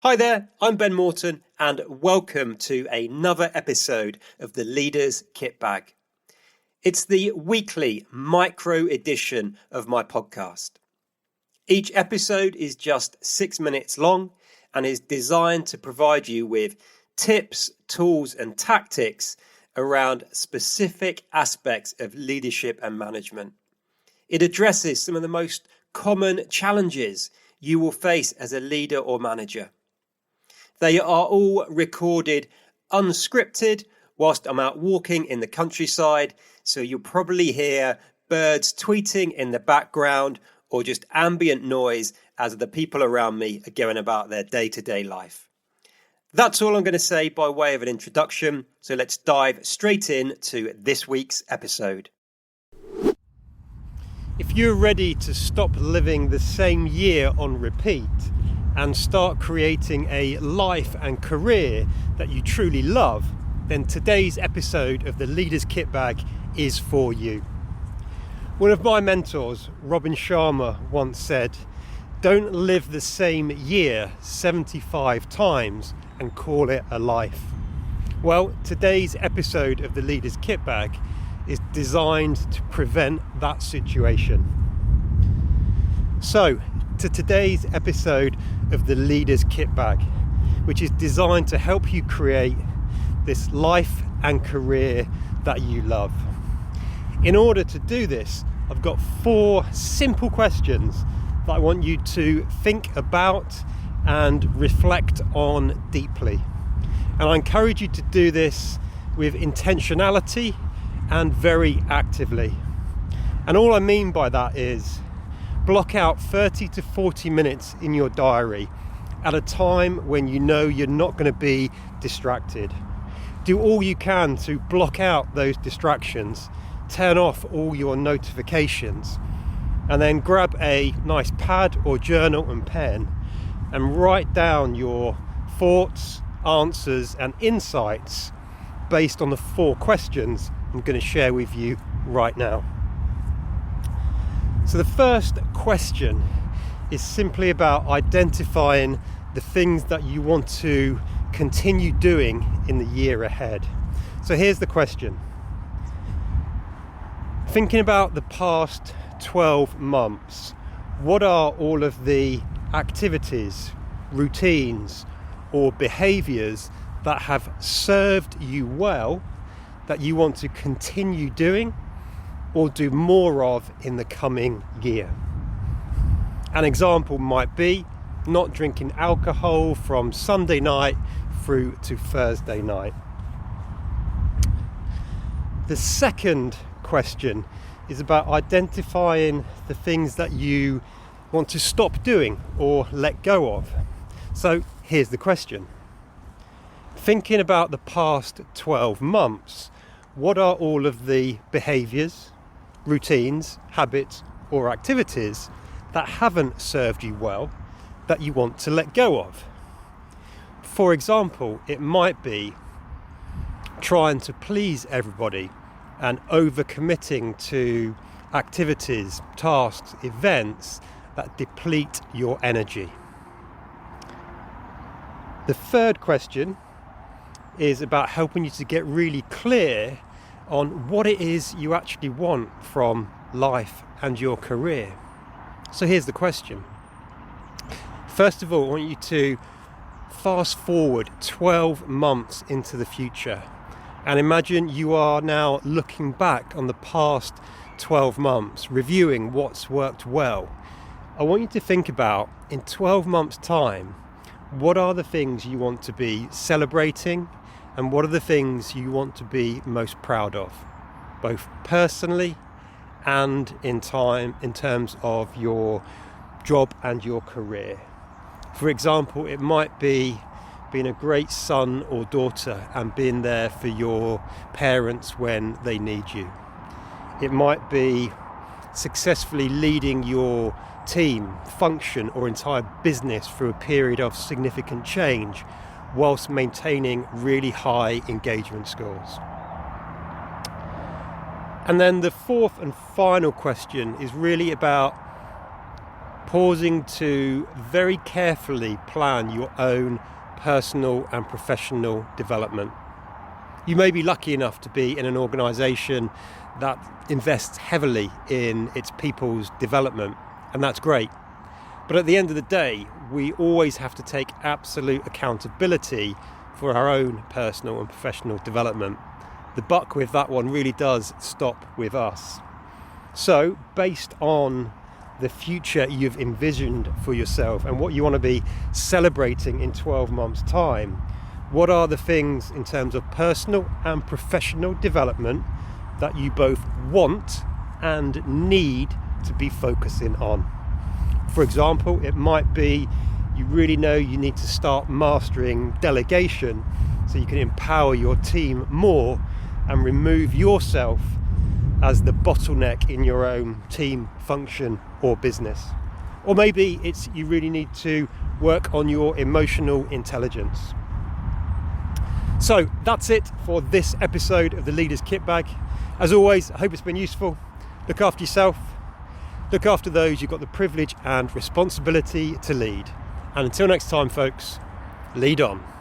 Hi there, I'm Ben Morton and welcome to another episode of the Leaders Kit Bag. It's the weekly micro edition of my podcast. Each episode is just 6 minutes long and is designed to provide you with tips, tools and tactics around specific aspects of leadership and management. It addresses some of the most common challenges you will face as a leader or manager. They are all recorded unscripted whilst I'm out walking in the countryside, so you'll probably hear birds tweeting in the background or just ambient noise as the people around me are going about their day-to-day life. That's all I'm going to say by way of an introduction, so let's dive straight in to this week's episode. If you're ready to stop living the same year on repeat and start creating a life and career that you truly love, then today's episode of the Leaders Kit Bag is for you. One of my mentors, Robin Sharma, once said, "Don't live the same year 75 times and call it a life." Well, today's episode of the Leaders Kit Bag is designed to prevent that situation. So, to today's episode of the Leaders Kit Bag, which is designed to help you create this life and career that you love. In order to do this, I've got 4 simple questions that I want you to think about and reflect on deeply. And I encourage you to do this with intentionality and very actively. And all I mean by that is block out 30 to 40 minutes in your diary at a time when you know you're not going to be distracted. Do all you can to block out those distractions, turn off all your notifications, and then grab a nice pad or journal and pen and write down your thoughts, answers and insights based on the 4 questions I'm going to share with you right now. So the first question is simply about identifying the things that you want to continue doing in the year ahead. So here's the question. Thinking about the past 12 months, what are all of the activities, routines, or behaviours that have served you well that you want to continue doing or do more of in the coming year? An example might be not drinking alcohol from Sunday night through to Thursday night. The second question is about identifying the things that you want to stop doing or let go of. So here's the question. Thinking about the past 12 months, what are all of the behaviours, routines, habits or activities that haven't served you well that you want to let go of? For example, it might be trying to please everybody and overcommitting to activities, tasks, events that deplete your energy. The third question is about helping you to get really clear on what it is you actually want from life and your career. So here's the question. First of all, I want you to fast forward 12 months into the future and imagine you are now looking back on the past 12 months, reviewing what's worked well. I want you to think about, in 12 months' time, what are the things you want to be celebrating and what are the things you want to be most proud of, both personally and in terms of your job and your career. For example, it might be being a great son or daughter and being there for your parents when they need you. It might be successfully leading your team, function or entire business through a period of significant change whilst maintaining really high engagement scores. And then the fourth and final question is really about pausing to very carefully plan your own personal and professional development. You may be lucky enough to be in an organisation that invests heavily in its people's development, and that's great. But at the end of the day, we always have to take absolute accountability for our own personal and professional development. The buck with that one really does stop with us. So, based on the future you've envisioned for yourself and what you want to be celebrating in 12 months' time, what are the things in terms of personal and professional development that you both want and need to be focusing on? For example, it might be you really know you need to start mastering delegation so you can empower your team more and remove yourself as the bottleneck in your own team function or business. Or maybe it's you really need to work on your emotional intelligence. So that's it for this episode of the Leader's Kit Bag. As always, I hope it's been useful. Look after yourself. Look after those you've got the privilege and responsibility to lead. And until next time, folks, lead on.